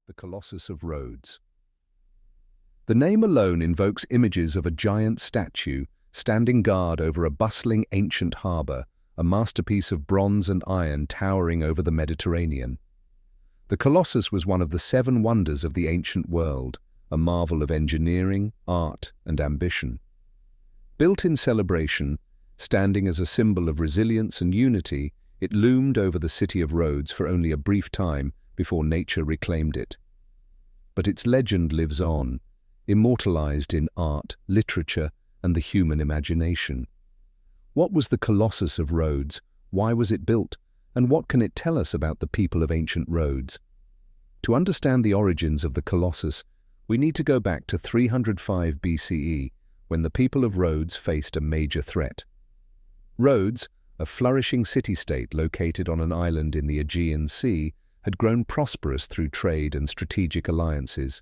the Colossus of Rhodes. The name alone invokes images of a giant statue standing guard over a bustling ancient harbour, a masterpiece of bronze and iron towering over the Mediterranean. The Colossus was one of the 7 wonders of the ancient world, a marvel of engineering, art, and ambition. Built in celebration, standing as a symbol of resilience and unity, it loomed over the city of Rhodes for only a brief time before nature reclaimed it. But its legend lives on, immortalized in art, literature, and the human imagination. What was the Colossus of Rhodes? Why was it built? And what can it tell us about the people of ancient Rhodes? To understand the origins of the Colossus, we need to go back to 305 BCE, when the people of Rhodes faced a major threat. Rhodes, a flourishing city-state located on an island in the Aegean Sea, had grown prosperous through trade and strategic alliances.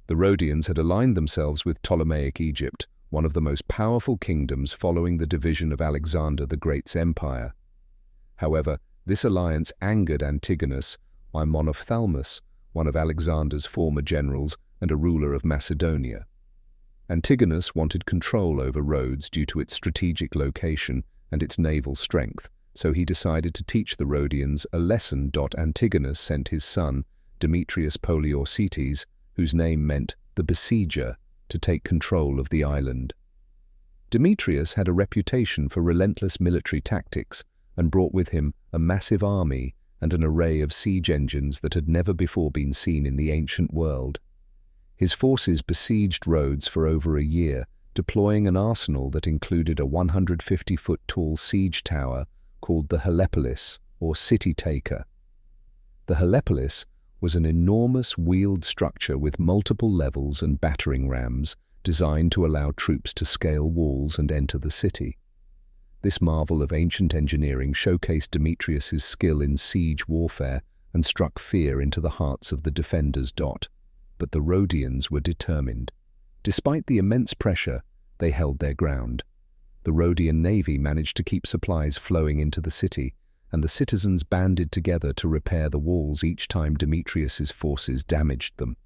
The Rhodians had aligned themselves with Ptolemaic Egypt, one of the most powerful kingdoms following the division of Alexander the Great's empire. However, this alliance angered Antigonus by Monophthalmus, one of Alexander's former generals and a ruler of Macedonia. Antigonus wanted control over Rhodes due to its strategic location and its naval strength, so he decided to teach the Rhodians a lesson. Antigonus sent his son, Demetrius Poliorcetes, whose name meant the besieger, to take control of the island. Demetrius had a reputation for relentless military tactics and brought with him a massive army and an array of siege engines that had never before been seen in the ancient world. His forces besieged Rhodes for over a year, deploying an arsenal that included a 150-foot-tall siege tower called the Helepolis, or City Taker. The Helepolis was an enormous wheeled structure with multiple levels and battering rams designed to allow troops to scale walls and enter the city. This marvel of ancient engineering showcased Demetrius's skill in siege warfare and struck fear into the hearts of the defenders. But the Rhodians were determined. Despite the immense pressure, they held their ground. The Rhodian navy managed to keep supplies flowing into the city, and the citizens banded together to repair the walls each time Demetrius's forces damaged them.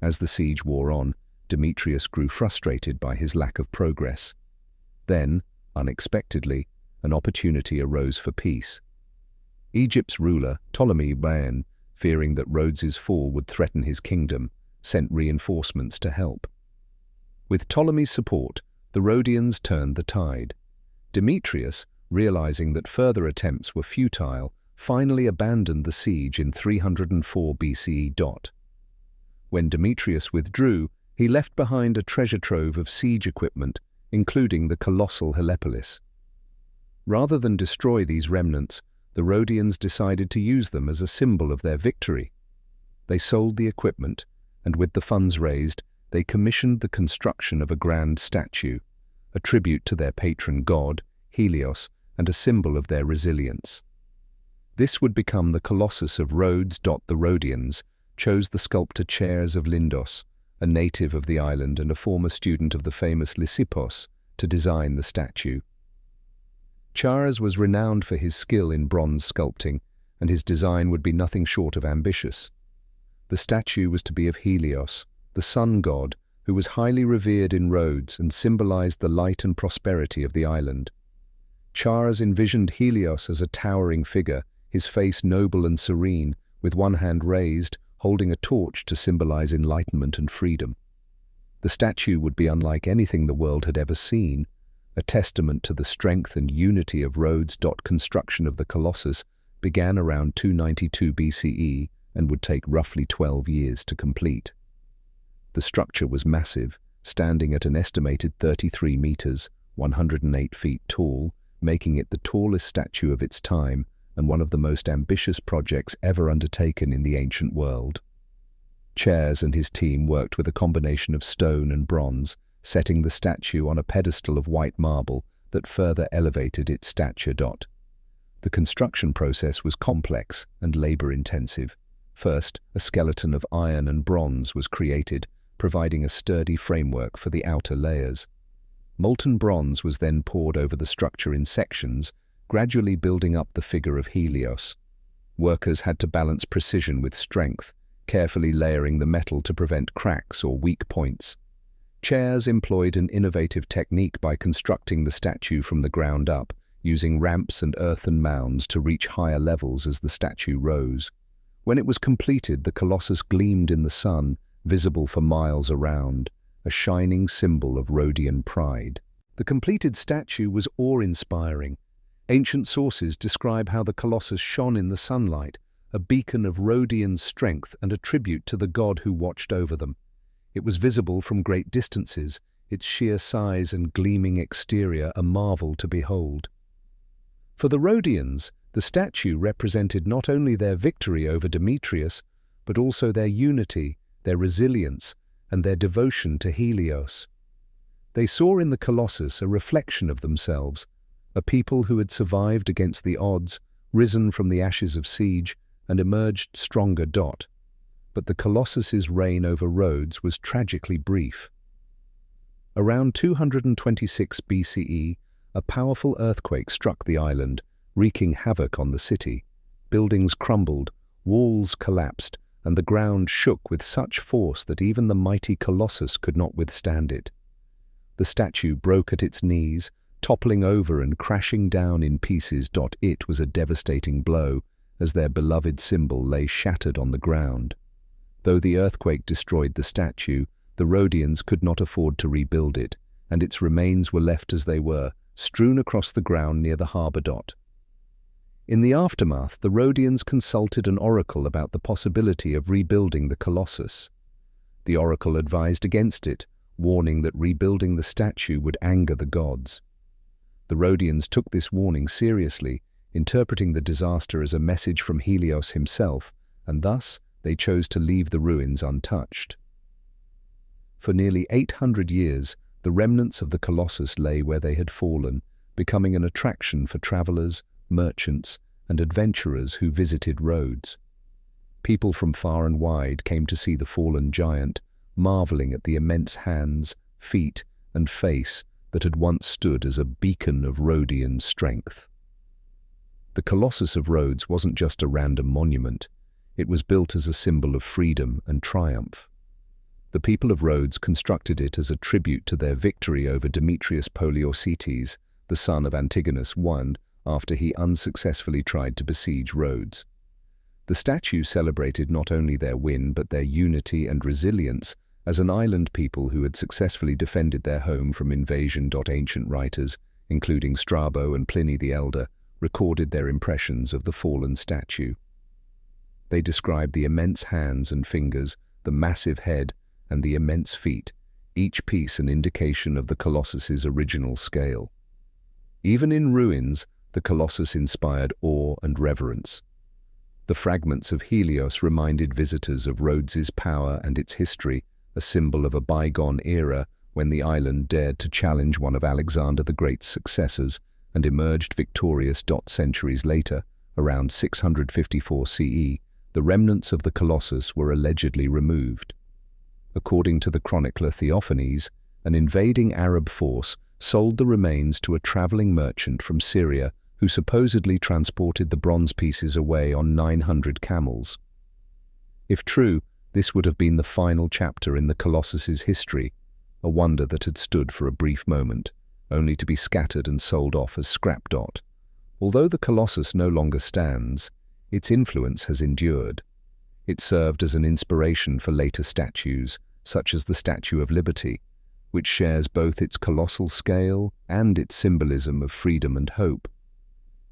As the siege wore on, Demetrius grew frustrated by his lack of progress. Then, unexpectedly, an opportunity arose for peace. Egypt's ruler, Ptolemy, fearing that Rhodes's fall would threaten his kingdom, sent reinforcements to help. With Ptolemy's support, the Rhodians turned the tide. Demetrius, realizing that further attempts were futile, finally abandoned the siege in 304 BCE. When Demetrius withdrew, he left behind a treasure trove of siege equipment, including the colossal Helepolis. Rather than destroy these remnants, the Rhodians decided to use them as a symbol of their victory. They sold the equipment, and with the funds raised, they commissioned the construction of a grand statue, a tribute to their patron god, Helios, and a symbol of their resilience. This would become the Colossus of Rhodes. The Rhodians chose the sculptor Chares of Lindos, a native of the island and a former student of the famous Lysippos, to design the statue. Chares was renowned for his skill in bronze sculpting, and his design would be nothing short of ambitious. The statue was to be of Helios, the sun god, who was highly revered in Rhodes and symbolized the light and prosperity of the island. Chares envisioned Helios as a towering figure, his face noble and serene, with one hand raised, holding a torch to symbolize enlightenment and freedom. The statue would be unlike anything the world had ever seen, a testament to the strength and unity of Rhodes. Construction of the Colossus began around 292 BCE and would take roughly 12 years to complete. The structure was massive, standing at an estimated 33 meters, 108 feet tall, making it the tallest statue of its time and one of the most ambitious projects ever undertaken in the ancient world. Chares and his team worked with a combination of stone and bronze, setting the statue on a pedestal of white marble that further elevated its stature. The construction process was complex and labor-intensive. First, a skeleton of iron and bronze was created, providing a sturdy framework for the outer layers. Molten bronze was then poured over the structure in sections, gradually building up the figure of Helios. Workers had to balance precision with strength, carefully layering the metal to prevent cracks or weak points. Chairs employed an innovative technique by constructing the statue from the ground up, using ramps and earthen mounds to reach higher levels as the statue rose. When it was completed, the Colossus gleamed in the sun, visible for miles around, a shining symbol of Rhodian pride. The completed statue was awe-inspiring. Ancient sources describe how the Colossus shone in the sunlight, a beacon of Rhodian strength and a tribute to the god who watched over them. It was visible from great distances, its sheer size and gleaming exterior a marvel to behold. For the Rhodians, the statue represented not only their victory over Demetrius, but also their unity, their resilience, and their devotion to Helios. They saw in the Colossus a reflection of themselves, a people who had survived against the odds, risen from the ashes of siege, and emerged stronger. But the Colossus's reign over Rhodes was tragically brief. Around 226 BCE, a powerful earthquake struck the island, wreaking havoc on the city. Buildings crumbled, walls collapsed, and the ground shook with such force that even the mighty Colossus could not withstand it. The statue broke at its knees, toppling over and crashing down in pieces. It was a devastating blow, as their beloved symbol lay shattered on the ground. Though the earthquake destroyed the statue, the Rhodians could not afford to rebuild it, and its remains were left as they were, strewn across the ground near the harbour. In the aftermath, the Rhodians consulted an oracle about the possibility of rebuilding the Colossus. The oracle advised against it, warning that rebuilding the statue would anger the gods. The Rhodians took this warning seriously, interpreting the disaster as a message from Helios himself, and thus they chose to leave the ruins untouched. For nearly 800 years, the remnants of the Colossus lay where they had fallen, becoming an attraction for travelers, merchants, and adventurers who visited Rhodes. People from far and wide came to see the fallen giant, marveling at the immense hands, feet, and face that had once stood as a beacon of Rhodian strength. The Colossus of Rhodes wasn't just a random monument. It was built as a symbol of freedom and triumph. The people of Rhodes constructed it as a tribute to their victory over Demetrius Poliorcetes, the son of Antigonus I, after he unsuccessfully tried to besiege Rhodes. The statue celebrated not only their win but their unity and resilience as an island people who had successfully defended their home from invasion. Ancient writers, including Strabo and Pliny the Elder, recorded their impressions of the fallen statue. They described the immense hands and fingers, the massive head, and the immense feet, each piece an indication of the Colossus's original scale. Even in ruins, the Colossus inspired awe and reverence. The fragments of Helios reminded visitors of Rhodes's power and its history, a symbol of a bygone era when the island dared to challenge one of Alexander the Great's successors and emerged victorious. Centuries later, around 654 CE, the remnants of the Colossus were allegedly removed. According to the chronicler Theophanes, an invading Arab force sold the remains to a traveling merchant from Syria who supposedly transported the bronze pieces away on 900 camels. If true, this would have been the final chapter in the Colossus's history, a wonder that had stood for a brief moment, only to be scattered and sold off as scrap. Although the Colossus no longer stands, its influence has endured. It served as an inspiration for later statues, such as the Statue of Liberty, which shares both its colossal scale and its symbolism of freedom and hope.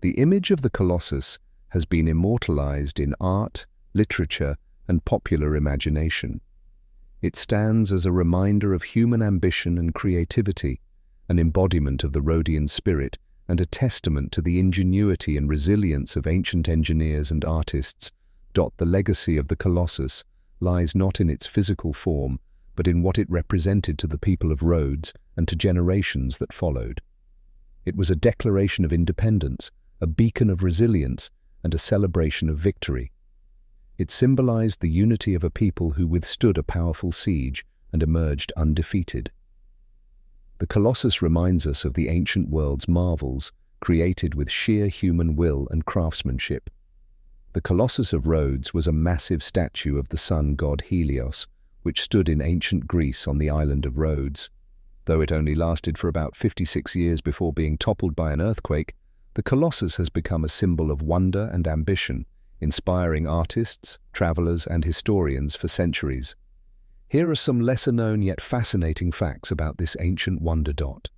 The image of the Colossus has been immortalized in art, literature, and popular imagination. It stands as a reminder of human ambition and creativity, an embodiment of the Rhodian spirit, and a testament to the ingenuity and resilience of ancient engineers and artists. The legacy of the Colossus lies not in its physical form, but in what it represented to the people of Rhodes and to generations that followed. It was a declaration of independence, a beacon of resilience, and a celebration of victory. It symbolized the unity of a people who withstood a powerful siege and emerged undefeated. The Colossus reminds us of the ancient world's marvels, created with sheer human will and craftsmanship. The Colossus of Rhodes was a massive statue of the sun god Helios, which stood in ancient Greece on the island of Rhodes. Though it only lasted for about 56 years before being toppled by an earthquake, the Colossus has become a symbol of wonder and ambition, inspiring artists, travelers, and historians for centuries. Here are some lesser-known yet fascinating facts about this ancient wonder dot.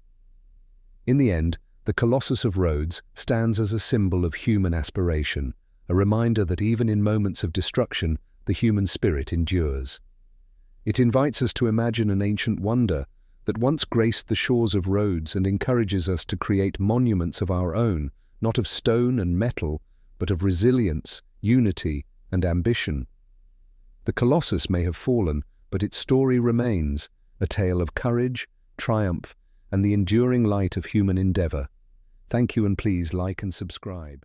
In the end, the Colossus of Rhodes stands as a symbol of human aspiration, a reminder that even in moments of destruction, the human spirit endures. It invites us to imagine an ancient wonder that once graced the shores of Rhodes and encourages us to create monuments of our own, not of stone and metal, but of resilience, unity, and ambition. The Colossus may have fallen, but its story remains, a tale of courage, triumph, and the enduring light of human endeavor. Thank you, and please like and subscribe.